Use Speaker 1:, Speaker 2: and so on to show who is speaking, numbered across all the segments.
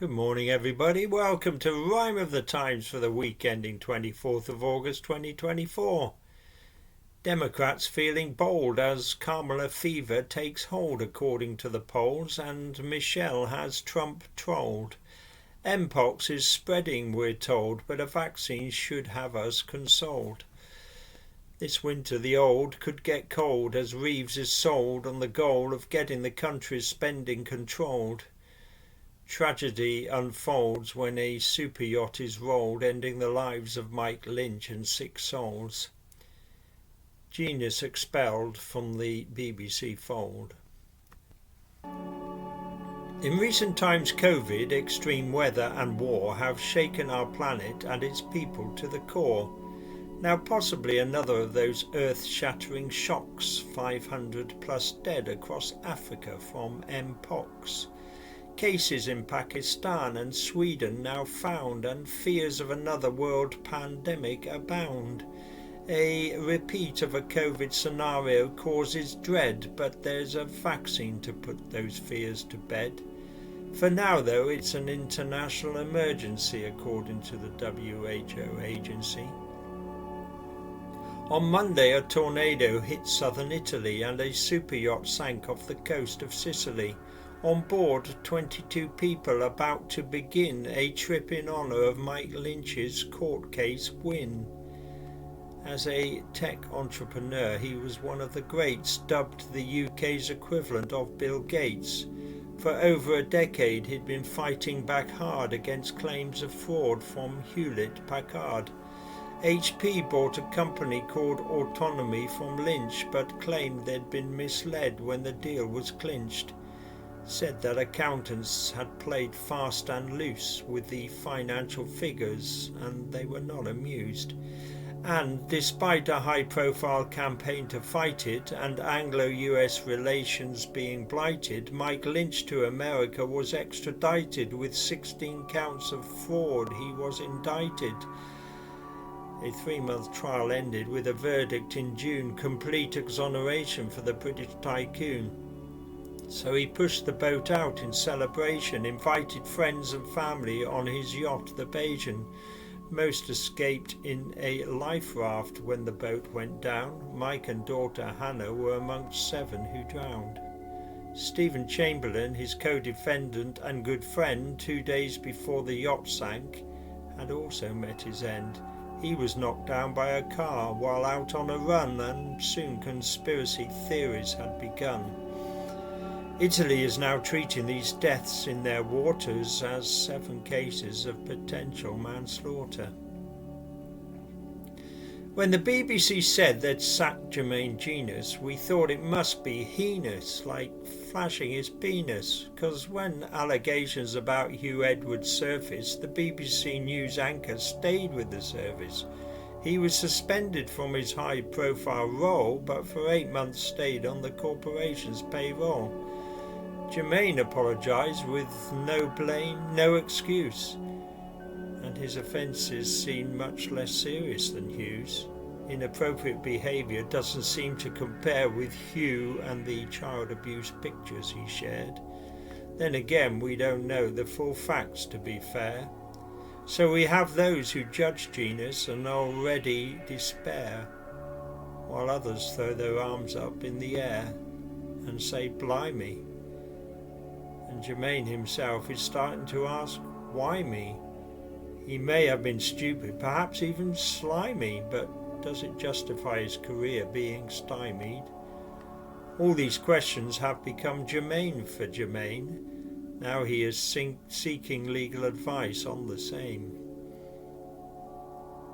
Speaker 1: Good morning, everybody. Welcome to Rhyme of the Times for the week ending 24th of August 2024. Democrats feeling bold as Kamala fever takes hold according to the polls, and Michelle has Trump trolled. M-pox is spreading, we're told, but a vaccine should have us consoled. This winter the old could get cold as Reeves is sold on the goal of getting the country's spending controlled. Tragedy unfolds when a superyacht is rolled, ending the lives of Mike Lynch and 6 souls. Jenas expelled from the BBC fold. In recent times, COVID, extreme weather and war have shaken our planet and its people to the core. Now possibly another of those earth-shattering shocks, 500 plus dead across Africa from m-pox. Cases in Pakistan and Sweden now found, and fears of another world pandemic abound. A repeat of a COVID scenario causes dread, but there's a vaccine to put those fears to bed. For now, though, it's an international emergency, according to the WHO agency. On Monday, a tornado hit southern Italy and a superyacht sank off the coast of Sicily. On board, 22 people about to begin a trip in honour of Mike Lynch's court case win. As a tech entrepreneur, he was one of the greats, dubbed the UK's equivalent of Bill Gates. For over a decade, he'd been fighting back hard against claims of fraud from Hewlett-Packard. HP bought a company called Autonomy from Lynch, but claimed they'd been misled when the deal was clinched. Said that accountants had played fast and loose with the financial figures and they were not amused. And despite a high-profile campaign to fight it and Anglo-US relations being blighted, Mike Lynch to America was extradited with 16 counts of fraud. He was indicted. A 3-month trial ended with a verdict in June, complete exoneration for the British tycoon. So he pushed the boat out in celebration, invited friends and family on his yacht, the Bajan. Most escaped in a life raft when the boat went down. Mike and daughter Hannah were amongst 7 who drowned. Stephen Chamberlain, his co-defendant and good friend, 2 days before the yacht sank, had also met his end. He was knocked down by a car while out on a run, and soon conspiracy theories had begun. Italy is now treating these deaths in their waters as 7 cases of potential manslaughter. When the BBC said they'd sacked Jenas, we thought it must be heinous, like flashing his penis, because when allegations about Hugh Edwards surfaced, the BBC news anchor stayed with the service. He was suspended from his high-profile role, but for 8 months stayed on the corporation's payroll. Jermaine apologised with no blame, no excuse, and his offences seem much less serious than Hugh's. Inappropriate behaviour doesn't seem to compare with Hugh and the child abuse pictures he shared. Then again, we don't know the full facts, to be fair. So we have those who judge Jenas and already despair, while others throw their arms up in the air and say, "Blimey." And Jermaine himself is starting to ask, why me? He may have been stupid, perhaps even slimy, but does it justify his career being stymied? All these questions have become germane for Jermaine. Now he is seeking legal advice on the same.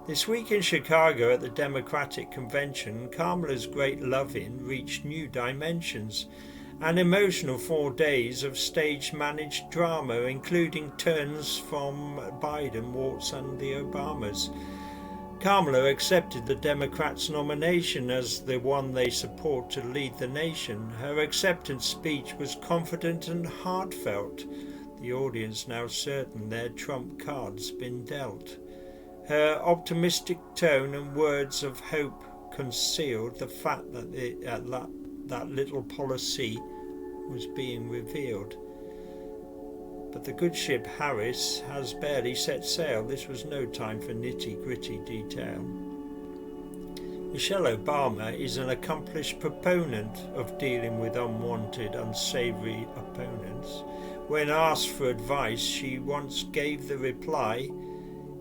Speaker 1: This week in Chicago at the Democratic Convention, Kamala's great love-in reached new dimensions. An emotional 4 days of stage-managed drama, including turns from Biden, Waltz and the Obamas. Kamala accepted the Democrats' nomination as the one they support to lead the nation. Her acceptance speech was confident and heartfelt, the audience now certain their trump card's been dealt. Her optimistic tone and words of hope concealed the fact that little policy was being revealed. But the good ship Harris has barely set sail. This was no time for nitty-gritty detail. Michelle Obama is an accomplished proponent of dealing with unwanted, unsavoury opponents. When asked for advice, she once gave the reply,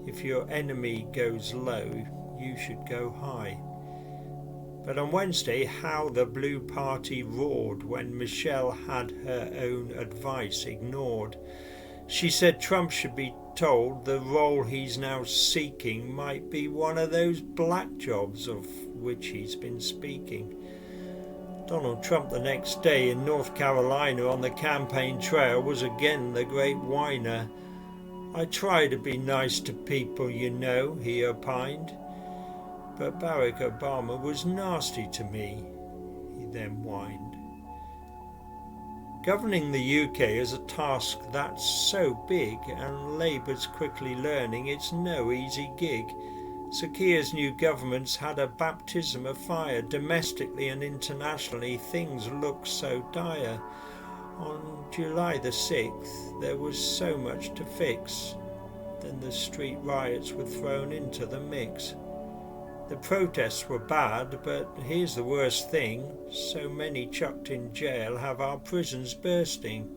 Speaker 1: "If your enemy goes low, you should go high." But on Wednesday, how the Blue Party roared when Michelle had her own advice ignored. She said Trump should be told the role he's now seeking might be one of those black jobs of which he's been speaking. Donald Trump the next day in North Carolina on the campaign trail was again the great whiner. "I try to be nice to people, you know," he opined. "But Barack Obama was nasty to me," he then whined. Governing the UK is a task that's so big, and Labour's quickly learning it's no easy gig. Sir Keir's new government's had a baptism of fire. Domestically and internationally, things look so dire. On July the 6th, there was so much to fix. Then the street riots were thrown into the mix. The protests were bad, but here's the worst thing. So many chucked in jail have our prisons bursting.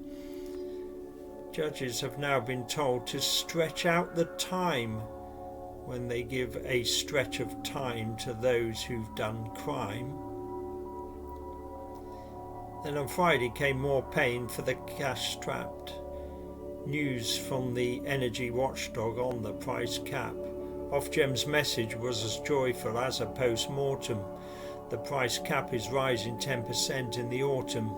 Speaker 1: Judges have now been told to stretch out the time when they give a stretch of time to those who've done crime. Then on Friday came more pain for the cash-strapped. News from the energy watchdog on the price cap. Ofgem's message was as joyful as a post-mortem. The price cap is rising 10% in the autumn.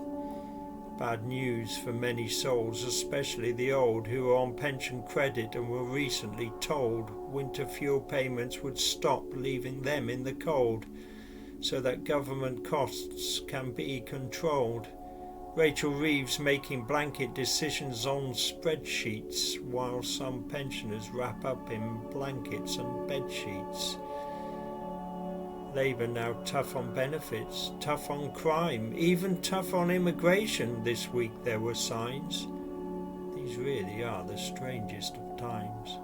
Speaker 1: Bad news for many souls, especially the old who are on pension credit and were recently told winter fuel payments would stop, leaving them in the cold, so that government costs can be controlled. Rachel Reeves making blanket decisions on spreadsheets while some pensioners wrap up in blankets and bed sheets. Labour now tough on benefits, tough on crime, even tough on immigration. This week there were signs. These really are the strangest of times.